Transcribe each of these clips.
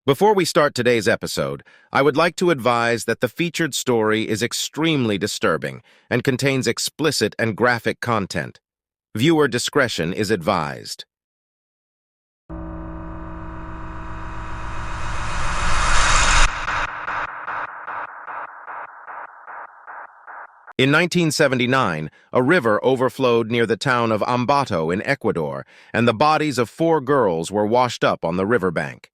Before we start today's episode, I would like to advise that the featured story is extremely disturbing and contains explicit and graphic content. Viewer discretion is advised. In 1979, a river overflowed near the town of Ambato in Ecuador, and the bodies of 4 girls were washed up on the riverbank.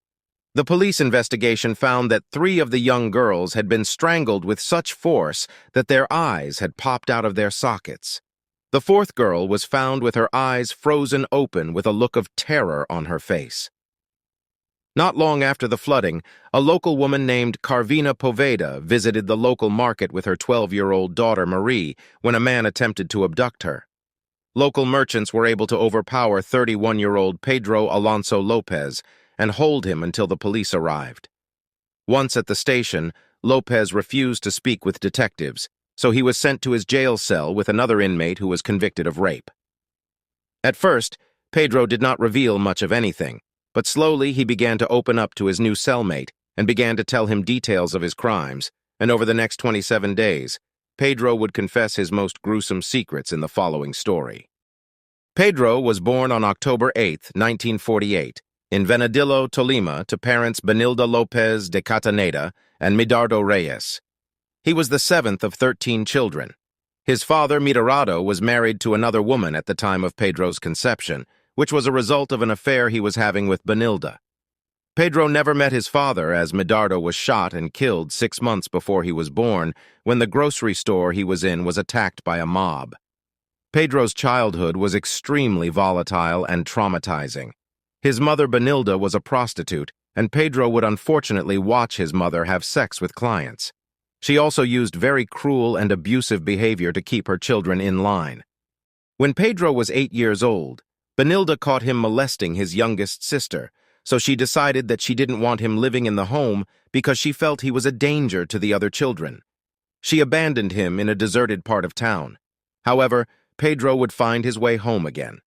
The police investigation found that 3 of the young girls had been strangled with such force that their eyes had popped out of their sockets. The 4th girl was found with her eyes frozen open with a look of terror on her face. Not long after the flooding, a local woman named Carvina Poveda visited the local market with her 12-year-old daughter Marie when a man attempted to abduct her. Local merchants were able to overpower 31-year-old Pedro Alonso Lopez and hold him until the police arrived. Once at the station, Lopez refused to speak with detectives, so he was sent to his jail cell with another inmate who was convicted of rape. At first, Pedro did not reveal much of anything, but slowly he began to open up to his new cellmate and began to tell him details of his crimes, and over the next 27 days, Pedro would confess his most gruesome secrets in the following story. Pedro was born on October 8, 1948, in Venadillo, Tolima, to parents Benilda Lopez de Cataneda and Medardo Reyes. He was the 7th of 13 children. His father, Medardo, was married to another woman at the time of Pedro's conception, which was a result of an affair he was having with Benilda. Pedro never met his father as Medardo was shot and killed 6 months before he was born when the grocery store he was in was attacked by a mob. Pedro's childhood was extremely volatile and traumatizing. His mother Benilda was a prostitute, and Pedro would unfortunately watch his mother have sex with clients. She also used very cruel and abusive behavior to keep her children in line. When Pedro was 8 years old, Benilda caught him molesting his youngest sister, so she decided that she didn't want him living in the home because she felt he was a danger to the other children. She abandoned him in a deserted part of town. However, Pedro would find his way home again.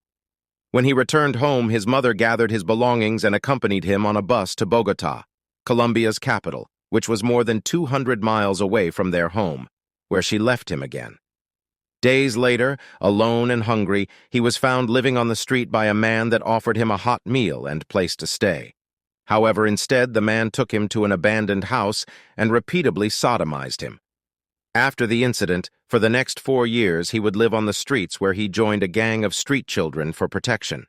When he returned home, his mother gathered his belongings and accompanied him on a bus to Bogotá, Colombia's capital, which was more than 200 miles away from their home, where she left him again. Days later, alone and hungry, he was found living on the street by a man that offered him a hot meal and place to stay. However, instead, the man took him to an abandoned house and repeatedly sodomized him. After the incident, for the next 4 years, he would live on the streets where he joined a gang of street children for protection.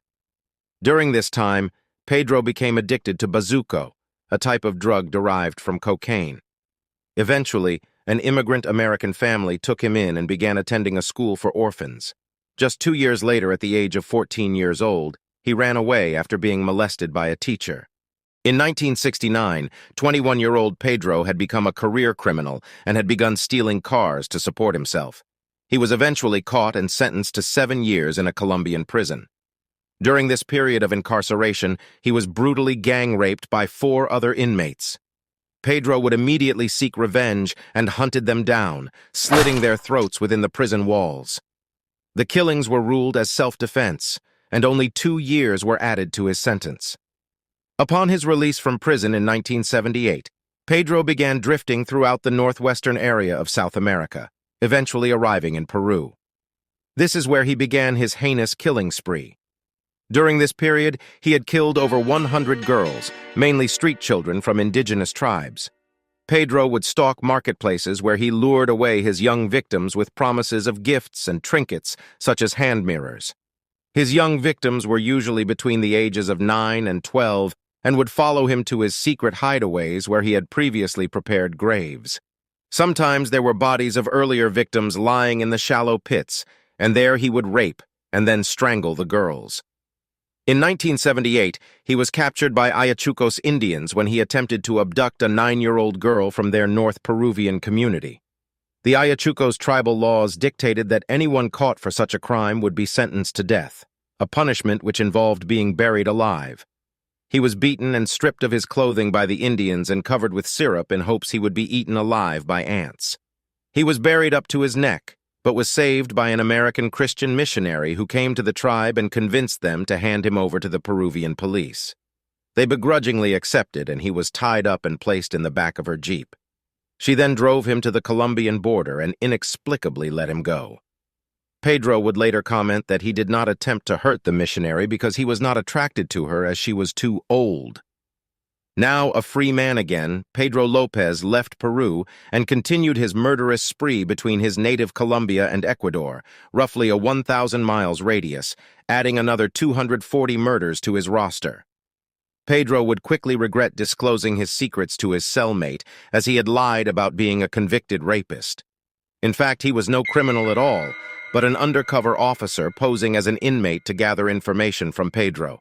During this time, Pedro became addicted to bazuco, a type of drug derived from cocaine. Eventually, an immigrant American family took him in and began attending a school for orphans. Just 2 years later, at the age of 14 years old, he ran away after being molested by a teacher. In 1969, 21-year-old Pedro had become a career criminal and had begun stealing cars to support himself. He was eventually caught and sentenced to 7 years in a Colombian prison. During this period of incarceration, he was brutally gang-raped by 4 other inmates. Pedro would immediately seek revenge and hunted them down, slitting their throats within the prison walls. The killings were ruled as self-defense, and only 2 years were added to his sentence. Upon his release from prison in 1978, Pedro began drifting throughout the northwestern area of South America, eventually arriving in Peru. This is where he began his heinous killing spree. During this period, he had killed over 100 girls, mainly street children from indigenous tribes. Pedro would stalk marketplaces where he lured away his young victims with promises of gifts and trinkets, such as hand mirrors. His young victims were usually between the ages of 9 and 12 and would follow him to his secret hideaways where he had previously prepared graves. Sometimes there were bodies of earlier victims lying in the shallow pits, and there he would rape and then strangle the girls. In 1978, he was captured by Ayachucos Indians when he attempted to abduct a 9-year-old girl from their North Peruvian community. The Ayachucos tribal laws dictated that anyone caught for such a crime would be sentenced to death, a punishment which involved being buried alive. He was beaten and stripped of his clothing by the Indians and covered with syrup in hopes he would be eaten alive by ants. He was buried up to his neck, but was saved by an American Christian missionary who came to the tribe and convinced them to hand him over to the Peruvian police. They begrudgingly accepted, and he was tied up and placed in the back of her Jeep. She then drove him to the Colombian border and inexplicably let him go. Pedro would later comment that he did not attempt to hurt the missionary because he was not attracted to her as she was too old. Now a free man again, Pedro Lopez left Peru and continued his murderous spree between his native Colombia and Ecuador, roughly a 1,000 miles radius, adding another 240 murders to his roster. Pedro would quickly regret disclosing his secrets to his cellmate, as he had lied about being a convicted rapist. In fact, he was no criminal at all, but an undercover officer posing as an inmate to gather information from Pedro.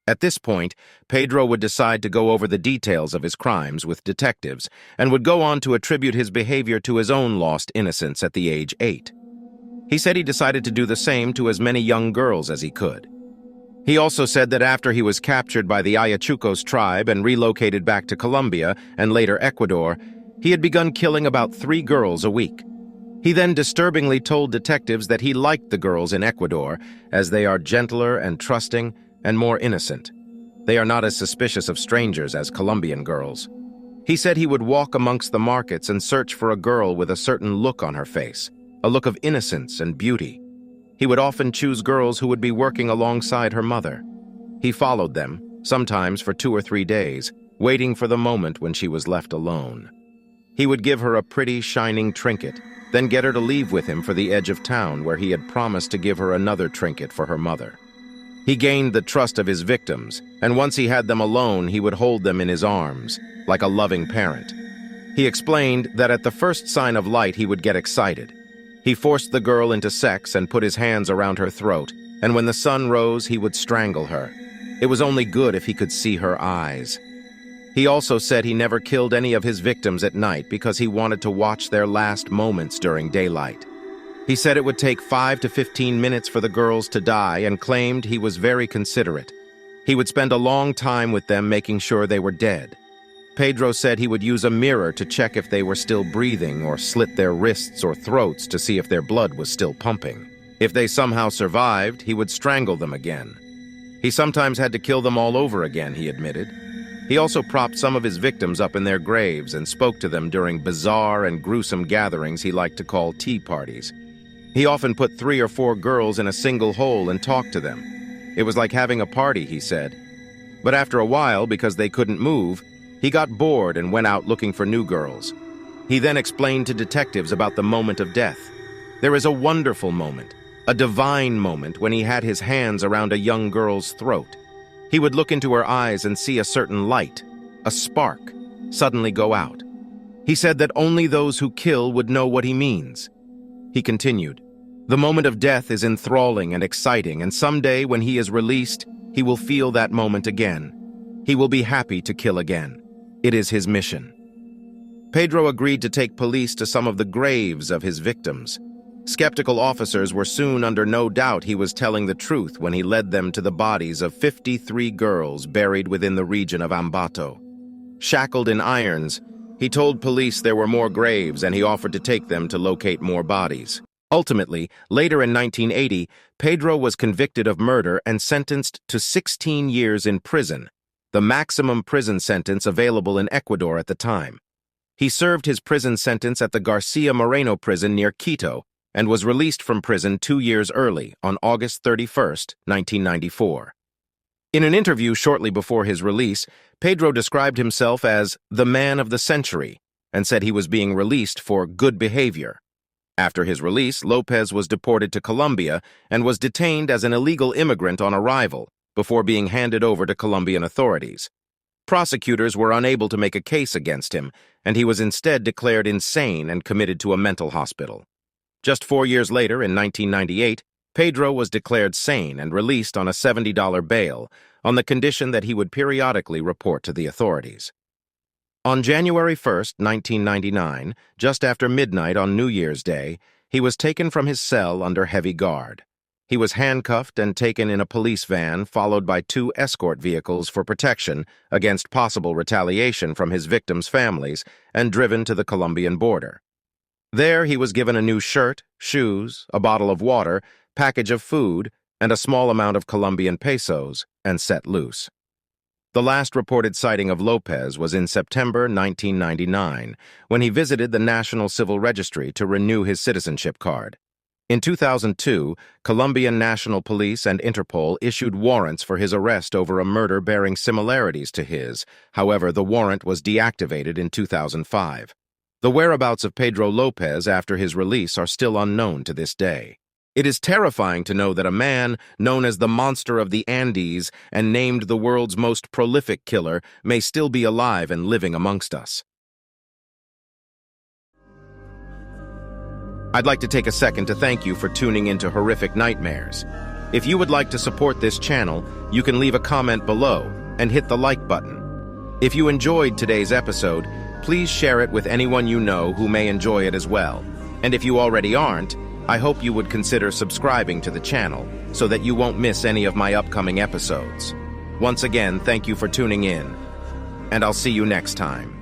At this point, Pedro would decide to go over the details of his crimes with detectives and would go on to attribute his behavior to his own lost innocence at the age 8. He said he decided to do the same to as many young girls as he could. He also said that after he was captured by the Ayachucos tribe and relocated back to Colombia and later Ecuador, he had begun killing about 3 girls a week. He then disturbingly told detectives that he liked the girls in Ecuador, as they are gentler and trusting and more innocent. They are not as suspicious of strangers as Colombian girls. He said he would walk amongst the markets and search for a girl with a certain look on her face, a look of innocence and beauty. He would often choose girls who would be working alongside her mother. He followed them, sometimes for 2 or 3 days, waiting for the moment when she was left alone. He would give her a pretty, shining trinket, then get her to leave with him for the edge of town where he had promised to give her another trinket for her mother. He gained the trust of his victims, and once he had them alone, he would hold them in his arms, like a loving parent. He explained that at the first sign of light he would get excited. He forced the girl into sex and put his hands around her throat, and when the sun rose, he would strangle her. It was only good if he could see her eyes. He also said he never killed any of his victims at night because he wanted to watch their last moments during daylight. He said it would take 5 to 15 minutes for the girls to die and claimed he was very considerate. He would spend a long time with them making sure they were dead. Pedro said he would use a mirror to check if they were still breathing or slit their wrists or throats to see if their blood was still pumping. If they somehow survived, he would strangle them again. He sometimes had to kill them all over again, he admitted. He also propped some of his victims up in their graves and spoke to them during bizarre and gruesome gatherings he liked to call tea parties. He often put 3 or 4 girls in a single hole and talked to them. It was like having a party, he said. But after a while, because they couldn't move, he got bored and went out looking for new girls. He then explained to detectives about the moment of death. There is a wonderful moment, a divine moment when he had his hands around a young girl's throat. He would look into her eyes and see a certain light, a spark, suddenly go out. He said that only those who kill would know what he means. He continued, "The moment of death is enthralling and exciting, and someday when he is released, he will feel that moment again. He will be happy to kill again. It is his mission." Pedro agreed to take police to some of the graves of his victims. Skeptical officers were soon under no doubt he was telling the truth when he led them to the bodies of 53 girls buried within the region of Ambato. Shackled in irons, he told police there were more graves and he offered to take them to locate more bodies. Ultimately, later in 1980, Pedro was convicted of murder and sentenced to 16 years in prison, the maximum prison sentence available in Ecuador at the time. He served his prison sentence at the Garcia Moreno prison near Quito and was released from prison 2 years early, on August 31, 1994. In an interview shortly before his release, Pedro described himself as the man of the century and said he was being released for good behavior. After his release, Lopez was deported to Colombia and was detained as an illegal immigrant on arrival before being handed over to Colombian authorities. Prosecutors were unable to make a case against him, and he was instead declared insane and committed to a mental hospital. Just 4 years later, in 1998, Pedro was declared sane and released on a $70 bail on the condition that he would periodically report to the authorities. On January 1, 1999, just after midnight on New Year's Day, he was taken from his cell under heavy guard. He was handcuffed and taken in a police van, followed by 2 escort vehicles for protection against possible retaliation from his victims' families, and driven to the Colombian border. There he was given a new shirt, shoes, a bottle of water, package of food, and a small amount of Colombian pesos, and set loose. The last reported sighting of Lopez was in September 1999, when he visited the National Civil Registry to renew his citizenship card. In 2002, Colombian National Police and Interpol issued warrants for his arrest over a murder bearing similarities to his. However, the warrant was deactivated in 2005. The whereabouts of Pedro Lopez after his release are still unknown to this day. It is terrifying to know that a man known as the Monster of the Andes and named the world's most prolific killer may still be alive and living amongst us. I'd like to take a second to thank you for tuning into Horrific Nightmares. If you would like to support this channel, you can leave a comment below and hit the like button. If you enjoyed today's episode, please share it with anyone you know who may enjoy it as well. And if you already aren't, I hope you would consider subscribing to the channel so that you won't miss any of my upcoming episodes. Once again, thank you for tuning in, and I'll see you next time.